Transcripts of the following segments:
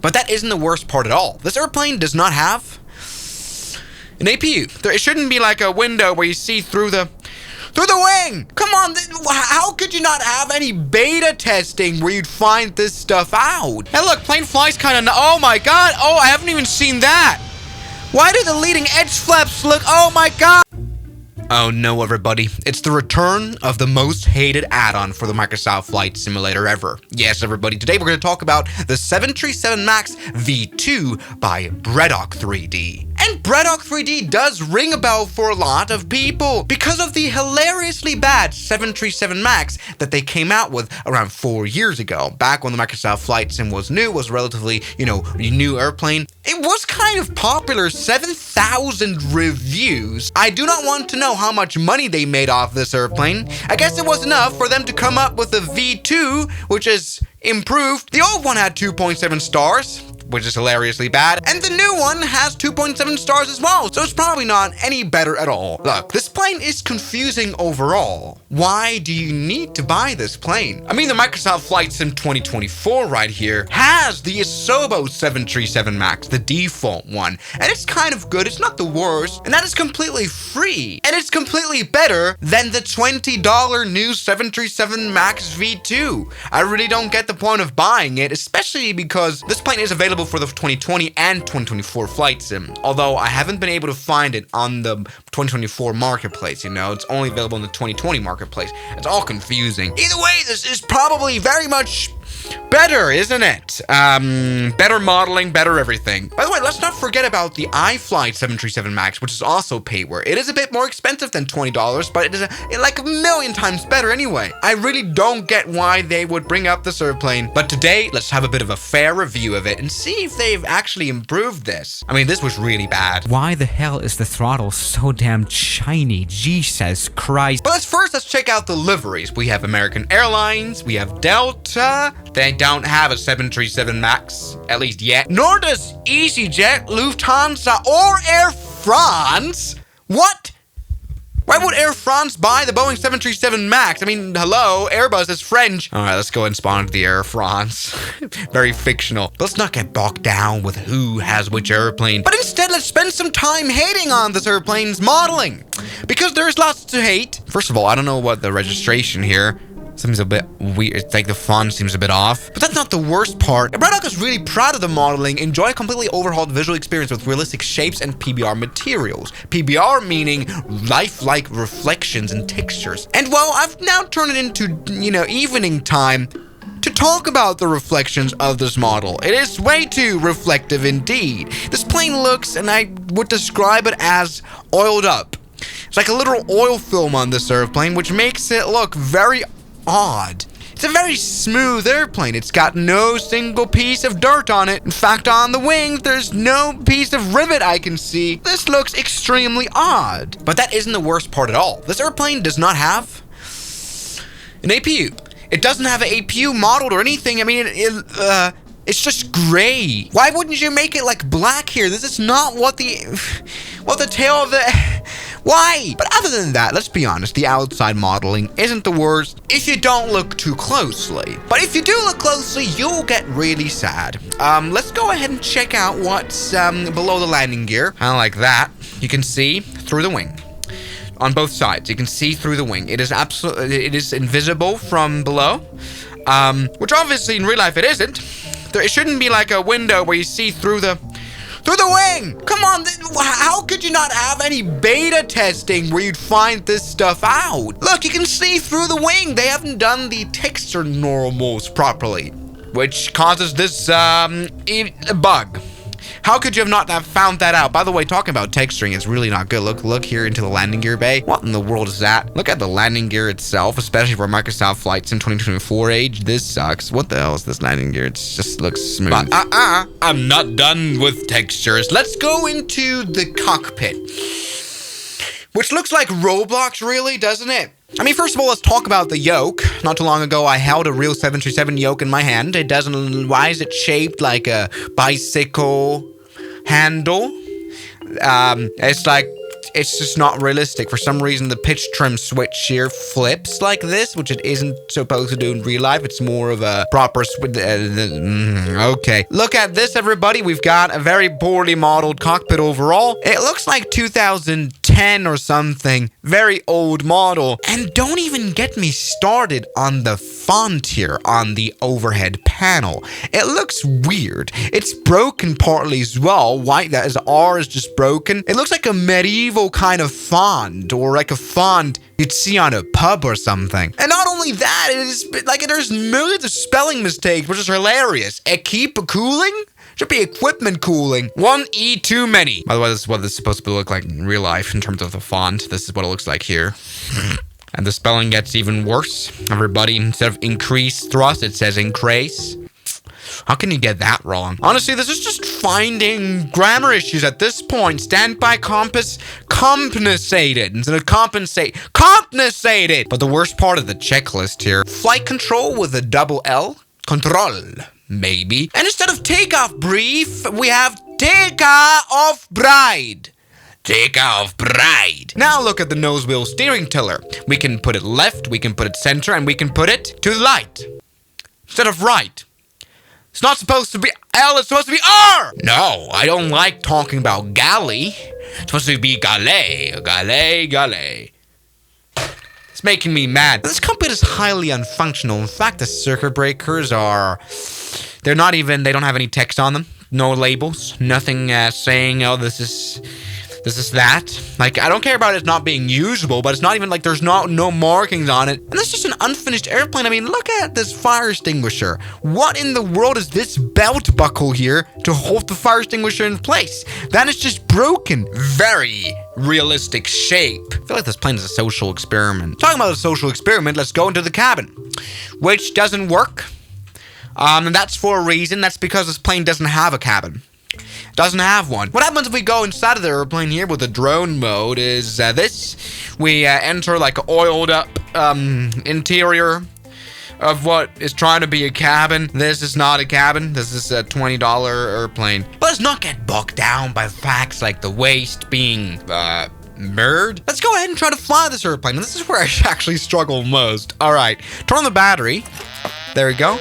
But that isn't the worst part at all. This airplane does not have an APU. It shouldn't be like a window where you see through the wing. Come on, how could you not have any beta testing where you'd find this stuff out? Hey look, plane flies kind of, oh my god, oh I haven't even seen that. Why do the leading edge flaps look, oh my god. Oh no, everybody. It's the return of the most hated add-on for the Microsoft Flight Simulator ever. Yes, everybody. Today we're going to talk about the 737 MAX V2 by BREDOK3D. And BREDOK3D does ring a bell for a lot of people because of the hilariously bad 737 MAX that they came out with around 4 years ago. Back when the Microsoft Flight Sim was new, was relatively, new airplane. It was kind of popular, 7,000 reviews. I do not want to know how much money they made off this airplane. I guess it was enough for them to come up with a V2, which is improved. The old one had 2.7 stars, which is hilariously bad, and the new one has 2.7 stars as well, so it's probably not any better at all. Look, this plane is confusing overall. Why do you need to buy this plane? I mean, the Microsoft Flight Sim 2024 right here has the Asobo 737 MAX, the default one, and it's kind of good, it's not the worst, and that is completely free, and it's completely better than the $20 new 737 MAX V2. I really don't get the point of buying it, especially because this plane is available for the 2020 and 2024 Flight Sim, although I haven't been able to find it on the 2024 marketplace, it's only available in the 2020 marketplace. It's all confusing. Either way, this is probably very much better, isn't it? Better modeling, better everything. By the way, let's not forget about the iFlight 737 MAX, which is also payware. It is a bit more expensive than $20, but it is like a million times better anyway. I really don't get why they would bring up this airplane, but today, let's have a bit of a fair review of it and see if they've actually improved this. I mean, this was really bad. Why the hell is the throttle so damn shiny? Jesus Christ. But let's check out the liveries. We have American Airlines, we have Delta. They don't have a 737 MAX, at least yet. Nor does EasyJet, Lufthansa, or Air France. What? Why would Air France buy the Boeing 737 MAX? I mean, hello, Airbus is French. All right, let's go and spawn to the Air France. Very fictional. Let's not get bogged down with who has which airplane, but instead let's spend some time hating on this airplane's modeling, because there's lots to hate. First of all, I don't know what the registration here seems a bit weird. It's like the font seems a bit off. But that's not the worst part. BREDOK is really proud of the modeling. Enjoy a completely overhauled visual experience with realistic shapes and PBR materials. PBR meaning lifelike reflections and textures. And well, I've now turned it into, evening time to talk about the reflections of this model. It is way too reflective indeed. This plane looks, and I would describe it as oiled up. It's like a literal oil film on this airplane, which makes it look very odd. It's a very smooth airplane. It's got no single piece of dirt on it. In fact, on the wings, there's no piece of rivet I can see. This looks extremely odd. But that isn't the worst part at all. This airplane does not have an APU. It doesn't have an APU modeled or anything. I mean, it's just gray. Why wouldn't you make it like black here? This is not what the tail of the... Why? But other than that, let's be honest, the outside modeling isn't the worst if you don't look too closely. But if you do look closely, you'll get really sad. Let's go ahead and check out what's below the landing gear. Kind of like that. You can see through the wing. On both sides, you can see through the wing. It is invisible from below, which obviously in real life it isn't. It shouldn't be like a window where you see through the wing. Come on, how could you not have any beta testing where you'd find this stuff out? Look, you can see through the wing. They haven't done the texture normals properly, which causes this bug. How could you have not have found that out? By the way, talking about texturing is really not good. Look here into the landing gear bay. What in the world is that? Look at the landing gear itself, especially for Microsoft Flight Sim 2024 age. This sucks. What the hell is this landing gear? It just looks smooth. But I'm not done with textures. Let's go into the cockpit, which looks like Roblox, really, doesn't it? I mean, first of all, let's talk about the yoke. Not too long ago, I held a real 737 yoke in my hand. Why is it shaped like a bicycle handle? It's like it's just not realistic. For some reason, the pitch trim switch here flips like this, which it isn't supposed to do in real life. It's more of a proper switch. Okay. Look at this, everybody. We've got a very poorly modeled cockpit overall. It looks like 2010 or something. Very old model. And don't even get me started on the font here on the overhead panel. It looks weird. It's broken partly as well. Why that is R is just broken. It looks like a medieval kind of font, or like a font you'd see on a pub or something. And not only that, it is like there's millions of spelling mistakes, which is hilarious. Keep cooling? Should be equipment cooling. 1 E too many. By the way, this is what this is supposed to look like in real life in terms of the font. This is what it looks like here. And the spelling gets even worse. Everybody, instead of increase thrust, it says increase. How can you get that wrong? Honestly, this is just finding grammar issues at this point. Standby compass compensated instead of compensate. Compensated! But the worst part of the checklist here, flight control with a double L. Control, maybe. And instead of takeoff brief, we have takeoff bride. Takeoff bride. Now look at the nose wheel steering tiller. We can put it left, we can put it center, and we can put it to the light. Instead of right. It's not supposed to be L, it's supposed to be R! No, I don't like talking about galley. It's supposed to be galet. Galet, galet. It's making me mad. This cockpit is highly unfunctional. In fact, the circuit breakers are... they don't have any text on them. No labels. Nothing saying, oh, this is that. Like, I don't care about it not being usable, but it's not even like there's no markings on it. And this is just an unfinished airplane. I mean, look at this fire extinguisher. What in the world is this belt buckle here to hold the fire extinguisher in place? That is just broken. Very realistic shape. I feel like this plane is a social experiment. Talking about a social experiment, let's go into the cabin, which doesn't work. And that's for a reason. That's because this plane doesn't have a cabin. Doesn't have one. What happens if we go inside of the airplane here with the drone mode is this. We enter like an oiled up interior of what is trying to be a cabin. This is not a cabin. This is a $20 airplane. But let's not get bogged down by facts like the waist being mirrored. Let's go ahead and try to fly this airplane. And this is where I actually struggle most. All right, turn on the battery. There we go.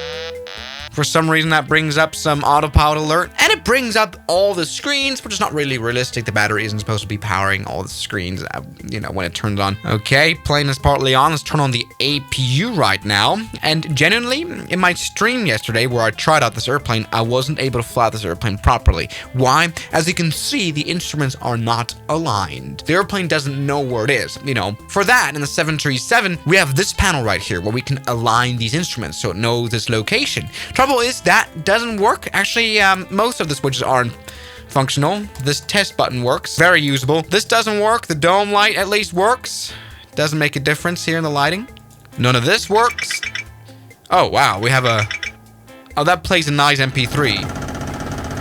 For some reason, that brings up some autopilot alert, and it brings up all the screens, which is not really realistic. The battery isn't supposed to be powering all the screens, when it turns on. Okay, plane is partly on. Let's turn on the APU right now. And genuinely, in my stream yesterday, where I tried out this airplane, I wasn't able to fly this airplane properly. Why? As you can see, the instruments are not aligned. The airplane doesn't know where it is. For that, in the 737, we have this panel right here, where we can align these instruments so it knows its location. Trouble is that doesn't work. Actually, most of the switches aren't functional. This test button works. Very usable. This doesn't work. The dome light at least works. Doesn't make a difference here in the lighting. None of this works. Oh, wow. We have a... oh, that plays a nice MP3.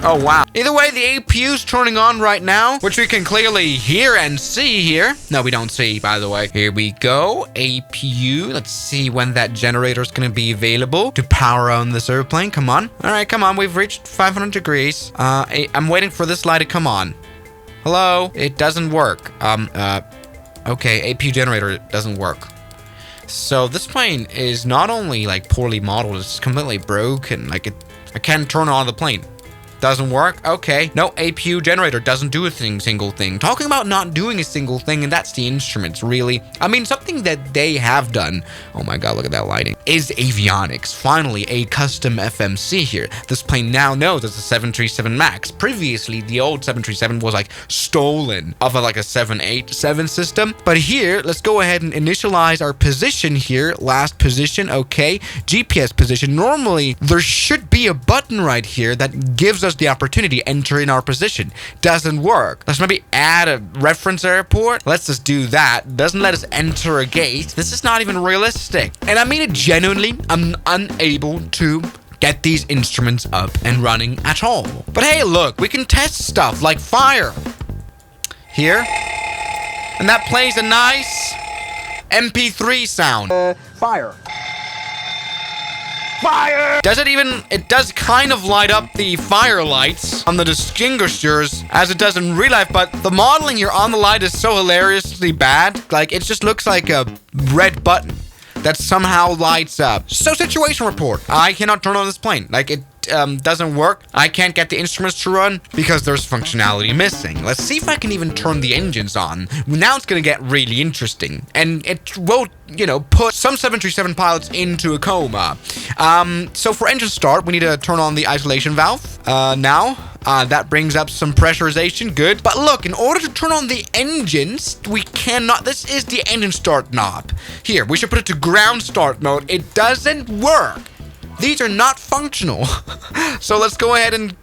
Oh, wow. Either way, the APU's turning on right now, which we can clearly hear and see here. No, we don't see, by the way. Here we go. APU. Let's see when that generator is going to be available to power on this airplane. Come on. All right, come on. We've reached 500 degrees. I'm waiting for this light to come on. Hello? It doesn't work. Okay, APU generator doesn't work. So this plane is not only like poorly modeled, it's completely broken. Like I can't turn on the plane. Doesn't work? Okay. No, APU generator doesn't do a single thing. Talking about not doing a single thing, and that's the instruments, really. I mean, something that they have done, oh my god, look at that lighting, is avionics. Finally, a custom FMC here. This plane now knows it's a 737 MAX. Previously, the old 737 was like stolen off of like a 787 system. But here, let's go ahead and initialize our position here. Last position, okay. GPS position. Normally, there should be a button right here that gives us the opportunity to enter in our position. Doesn't work. Let's maybe add a reference airport. Let's just do that. Doesn't let us enter a gate. This is not even realistic. And I mean it genuinely. I'm unable to get these instruments up and running at all. But hey, look, we can test stuff like fire here. And that plays a nice MP3 sound. Fire. fire! It does kind of light up the fire lights on the extinguishers as it does in real life, but the modeling here on the light is so hilariously bad. Like, it just looks like a red button that somehow lights up. So, situation report. I cannot turn on this plane. Like, it doesn't work. I can't get the instruments to run because there's functionality missing. Let's see if I can even turn the engines on. Now it's going to get really interesting. And it will, put some 737 pilots into a coma. So for engine start, we need to turn on the isolation valve. Now, that brings up some pressurization. Good. But look, in order to turn on the engines, we cannot. This is the engine start knob. Here, we should put it to ground start mode. It doesn't work. These are not functional. So let's go ahead and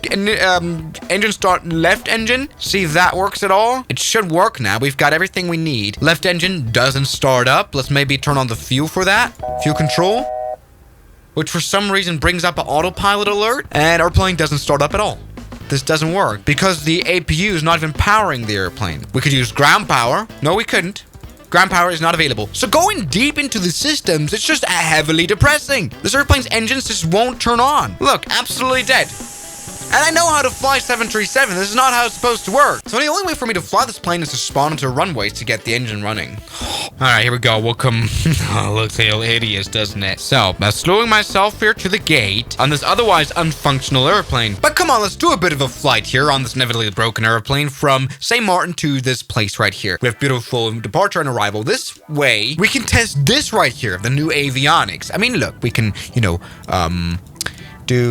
engine start left engine. See if that works at all. It should work now. We've got everything we need. Left engine doesn't start up. Let's maybe turn on the fuel for that. Fuel control, which for some reason brings up an autopilot alert. And our plane doesn't start up at all. This doesn't work because the APU is not even powering the airplane. We could use ground power. No, we couldn't. Ground power is not available. So going deep into the systems, it's just heavily depressing. This airplane's engines just won't turn on. Look, absolutely dead. And I know how to fly 737. This is not how it's supposed to work. So the only way for me to fly this plane is to spawn into runways to get the engine running. All right, here we go. Welcome. Oh, looks a little hideous, doesn't it? So, I'm slowing myself here to the gate on this otherwise unfunctional airplane. But come on, let's do a bit of a flight here on this inevitably broken airplane from St. Martin to this place right here. We have beautiful departure and arrival. This way, we can test this right here, the new avionics. I mean, look, we can,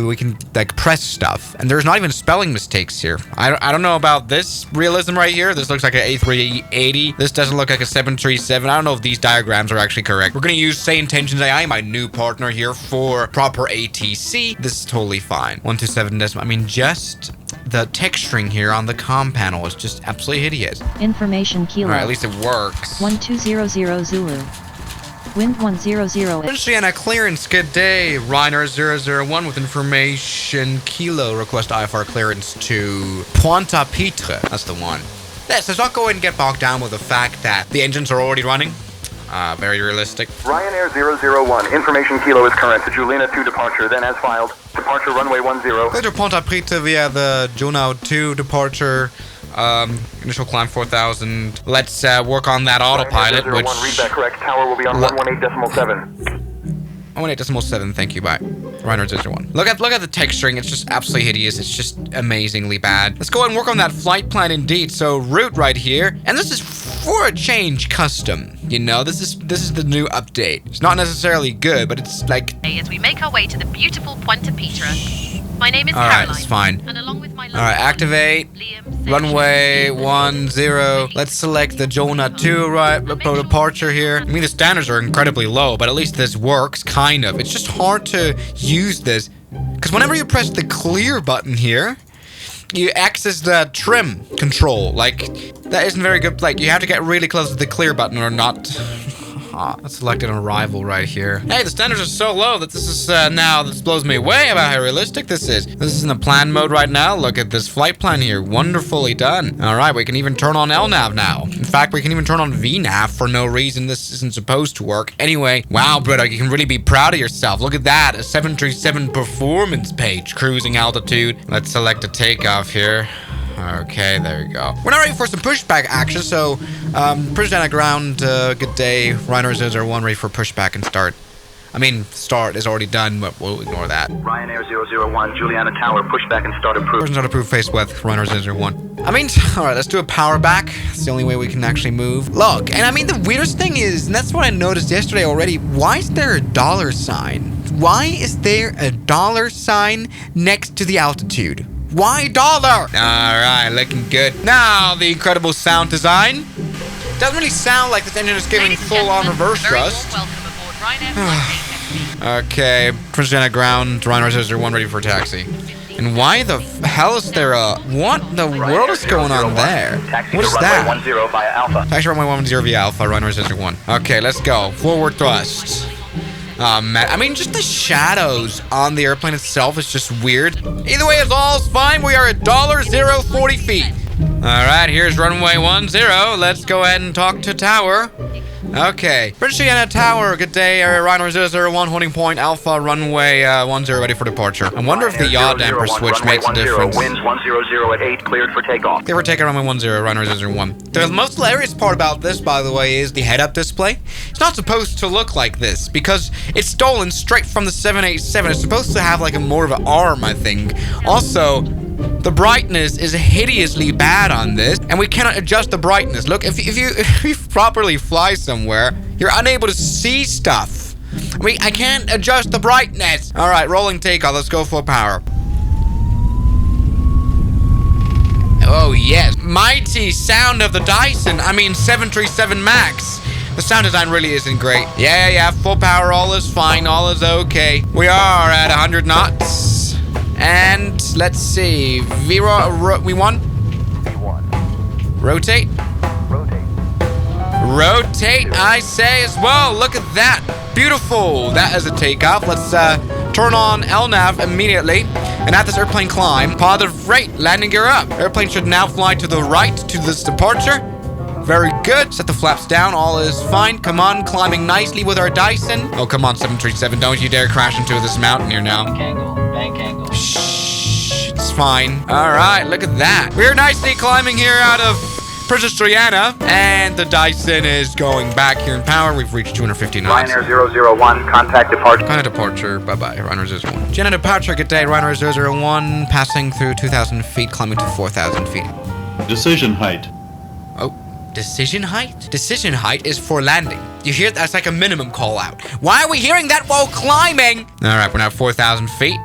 we can press stuff, and there's not even spelling mistakes here. I don't know about this realism right here. This looks like an A380. This doesn't look like a 737. I don't know if these diagrams are actually correct. We're gonna use SayIntentions.AI, my new partner here, for proper ATC. This is totally fine. 127 decimal. I mean, just the texturing here on the comm panel is just absolutely hideous. Information kilo. All right, at least it works. 1200 Zulu. Wind 100. Oceana clearance, good day. Reiner 001 with information kilo. Request IFR clearance to Pointe-à-Pitre. That's the one. Let's not go ahead and get bogged down with the fact that the engines are already running. Very realistic. Ryanair 001, information kilo is current to Julina 2 departure, then as filed. Departure runway 10. Clear to Pointe-à-Pitre via the Juno 2 departure. Initial climb 4,000. Let's work on that autopilot, which... Read that correct. Tower will be on 118.7. 118.7, thank you, bye. Reiner 01. Look at the texturing, it's just absolutely hideous. It's just amazingly bad. Let's go ahead and work on that flight plan indeed. So route right here, and this is for a change custom. This is the new update. It's not necessarily good, but it's like... As we make our way to the beautiful Pointe-à-Pitre. My name is All Caroline. right, it's fine. And along with my All right, activate. Liam, Runway 10. Let's select the Jonah 2 departure here. I mean, the standards are incredibly low, but at least this works, kind of. It's just hard to use this, because whenever you press the clear button here, you access the trim control. Like, that isn't very good. Like, you have to get really close to the clear button or not. Let's select an arrival right here. Hey, the standards are so low that this is this blows me away about how realistic this is. This is in the plan mode right now. Look at this flight plan here. Wonderfully done. All right, we can even turn on LNAV now. In fact, we can even turn on VNAV for no reason. This isn't supposed to work. Anyway, wow, Bredok, you can really be proud of yourself. Look at that, a 737 performance page. Cruising altitude. Let's select a takeoff here. Okay, there we go. We're not ready for some pushback action, so push down at ground. Good day. Reiner 001 ready for pushback and start. I mean, start is already done, but we'll ignore that. Ryanair 001, Juliana Tower, pushback and start approved. Person's not approved face with Reiner 001. I mean, alright, let's do a power back. It's the only way we can actually move. Look, and I mean, the weirdest thing is, and that's what I noticed yesterday already, why is there a dollar sign? Why is there a dollar sign next to the altitude? Why dollar? Alright, looking good. Now, the incredible sound design. Doesn't really sound like this engine is giving full-on reverse thrust. Okay, Prince at ground, Reiner 001 ready for taxi. And why the hell is there a... What the world is going on there? What is that? Taxi runway 10 via Alpha, Reiner 001. Okay, let's go. Forward thrust. Man, I mean, just the shadows on the airplane itself is just weird. Either way, it's all's fine. We are at $0.40 feet. All right, here's runway 10. Let's go ahead and talk to tower. Okay. British Vienna Tower, good day. Area Rhino 001, holding point Alpha, runway 10, ready for departure. I wonder if the yaw damper switch makes a difference. Winds 100 at 8, cleared for takeoff. They were taking runway 10, Rhino 001. The most hilarious part about this, by the way, is the head-up display. It's not supposed to look like this because it's stolen straight from the 787. It's supposed to have like a more of an arm, I think. Also, the brightness is hideously bad on this, and we cannot adjust the brightness. Look, if you properly fly somewhere, you're unable to see stuff. I can't adjust the brightness. All right, rolling takeoff. Let's go full power. Oh yes, mighty sound of the Dyson. I mean 737 MAX. The sound design really isn't great. Yeah, full power. All is fine. All is okay. We are at 100 knots. And let's see. We won. V1. Rotate. Rotate, I say as well. Look at that. Beautiful. That is a takeoff. Let's turn on LNAV immediately. And at this airplane climb, positive rate, landing gear up. Airplane should now fly to the right to this departure. Very good. Set the flaps down. All is fine. Come on, climbing nicely with our Dyson. Oh, come on, 737. Don't you dare crash into this mountain here now. Bank angle. Shh. It's fine. All right, look at that. We're nicely climbing here out of Princess Diana, and the Dyson is going back here in power. We've reached 250 knots. Ryanair 001, contact departure. Kind of departure. Bye-bye. Ryanair 001. Jenna departure. Good day. Ryanair 001, passing through 2,000 feet, climbing to 4,000 feet. Decision height. Oh. Decision height? Decision height is for landing. You hear that's like a minimum call out. Why are we hearing that while climbing? All right, we're now 4,000 feet.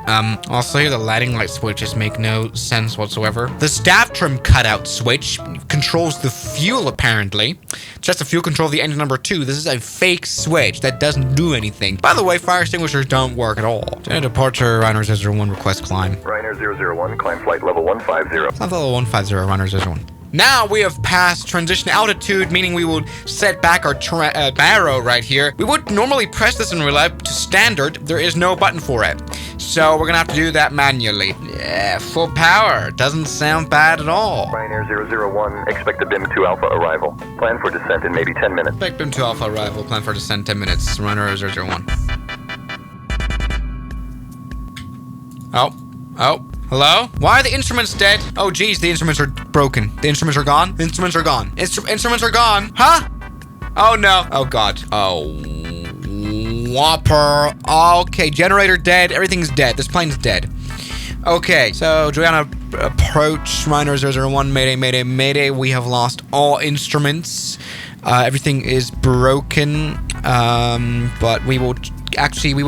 Also here the landing light switches make no sense whatsoever. The staff trim cutout switch controls the fuel apparently. Just the fuel control of the engine number 2. This is a fake switch that doesn't do anything. By the way, fire extinguishers don't work at all. Departure, Ryanair 001, request climb. Ryanair 001, climb flight level 150. Flight level 150, Ryanair 001. Now we have passed transition altitude, meaning we will set back our barrow right here. We would normally press this in real life to standard. There is no button for it. So we're gonna have to do that manually. Yeah, full power. Doesn't sound bad at all. Ryanair 001, expect a BIM 2 Alpha arrival. Plan for descent in maybe 10 minutes. Expect BIM 2 Alpha arrival. Plan for descent 10 minutes. Ryanair 001. Oh. Hello? Why are the instruments dead? Oh, geez, the instruments are broken. The instruments are gone? The instruments are gone. Instruments are gone. Huh? Oh, no. Oh, God. Oh. Whopper. Okay, generator dead. Everything's dead. This plane's dead. Okay, so Juliana approach. Ryanair 001. Mayday. We have lost all instruments. Everything is broken. But we will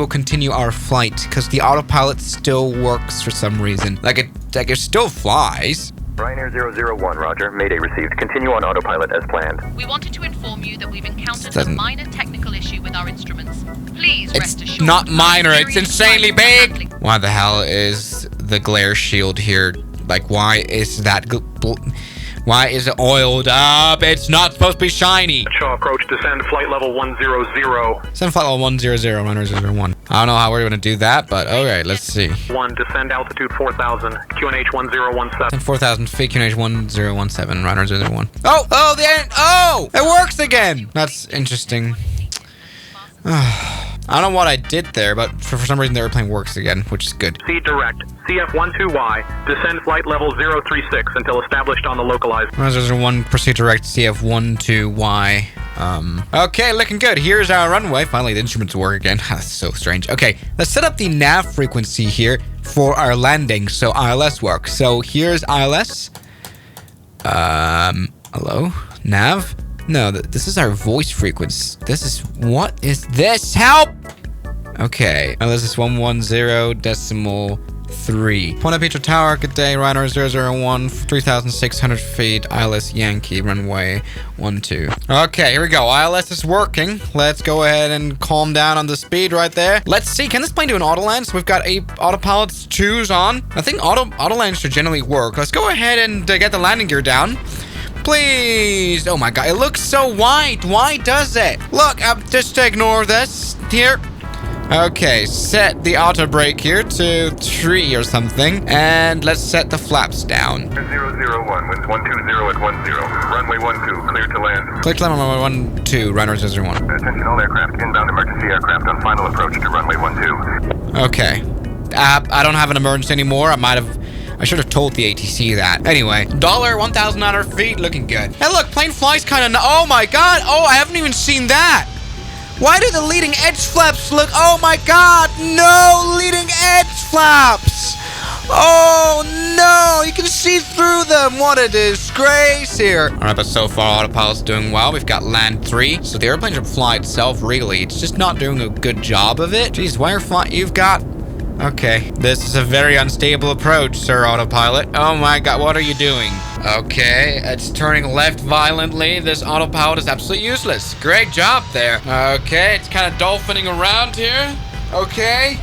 continue our flight because the autopilot still works for some reason. Like it still flies. Ryanair 001, roger. Mayday received. Continue on autopilot as planned. We wanted to inform you that we've encountered a minor technical issue with our instruments. Please rest assured. It's not minor, it's insanely big. handling. Why the hell is the glare shield here? Like, why is that? Why is it oiled up? It's not supposed to be shiny. Shaw approach, descend flight level 100. Send flight level 100, Ryanair 001. I don't know how we're going to do that, but okay, let's see. 1, descend altitude 4000, QNH 1017. Send 4,000 feet, QNH 1017, Ryanair 001. Oh, the end. Oh, it works again. That's interesting. I don't know what I did there, but for some reason the airplane works again, which is good. C direct, CF12Y, descend flight level 036 until established on the localized. Ryanair 001, proceed direct, CF12Y. Okay, looking good. Here's our runway. Finally, the instruments work again. That's so strange. Okay, let's set up the nav frequency here for our landing so ILS works. So here's ILS. Hello? Nav? No, this is our voice frequency. What is this? Help! Okay, this is 110.3. Point Petra Tower, good day, Ryanair 001, 3,600 feet, ILS Yankee, runway 12. Okay, here we go. ILS is working. Let's go ahead and calm down on the speed right there. Let's see, can this plane do an auto land? So we've got a autopilot 2s on. I think auto land should generally work. Let's go ahead and get the landing gear down. Please. Oh my god, it looks so white. Why does it? Look, just ignore this here. Okay, set the auto brake here to 3 or something, and let's set the flaps down. 001, winds 120 at 10. Runway 12, clear to land. Click to runway 12, runway 001. Attention all aircraft, inbound emergency aircraft on final approach to runway 12. Okay. I don't have an emergency anymore. I should have told the ATC that. Anyway, $1,900 feet, looking good. Hey, look, plane flies kind of. Oh my God! Oh, I haven't even seen that. Why do the leading edge flaps look? Oh my God! No leading edge flaps. Oh no! You can see through them. What a disgrace here. All right, but so far autopilot's doing well. We've got land 3, so the airplane should fly itself. Really, it's just not doing a good job of it. Jeez, why are flying? You've got. Okay, this is a very unstable approach, Sir Autopilot. Oh my God, what are you doing? Okay, it's turning left violently. This autopilot is absolutely useless. Great job there. Okay, it's kind of dolphining around here. Okay,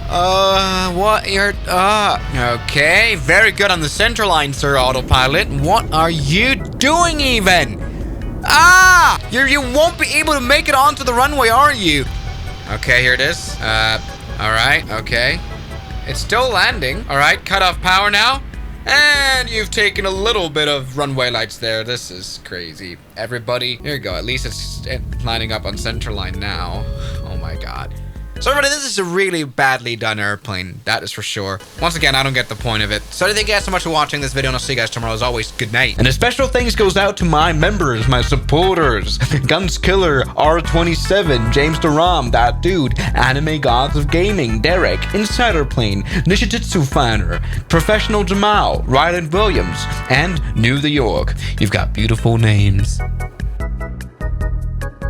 what you're, okay, very good on the center line, Sir Autopilot. What are you doing even? Ah, you won't be able to make it onto the runway, are you? Okay, here it is. All right, okay. It's still landing. All right, cut off power now. And you've taken a little bit of runway lights there. This is crazy. Everybody, here you go. At least it's lining up on center line now. Oh my God. So everybody, this is a really badly done airplane. That is for sure. Once again, I don't get the point of it. So thank you guys so much for watching this video, and I'll see you guys tomorrow. As always, good night. And a special thanks goes out to my members, my supporters. Guns Killer, R27, James Duram, That Dude, Anime Gods of Gaming, Derek, Insider Plane, Nishijitsu Finer, Professional Jamal, Ryland Williams, and New the York. You've got beautiful names.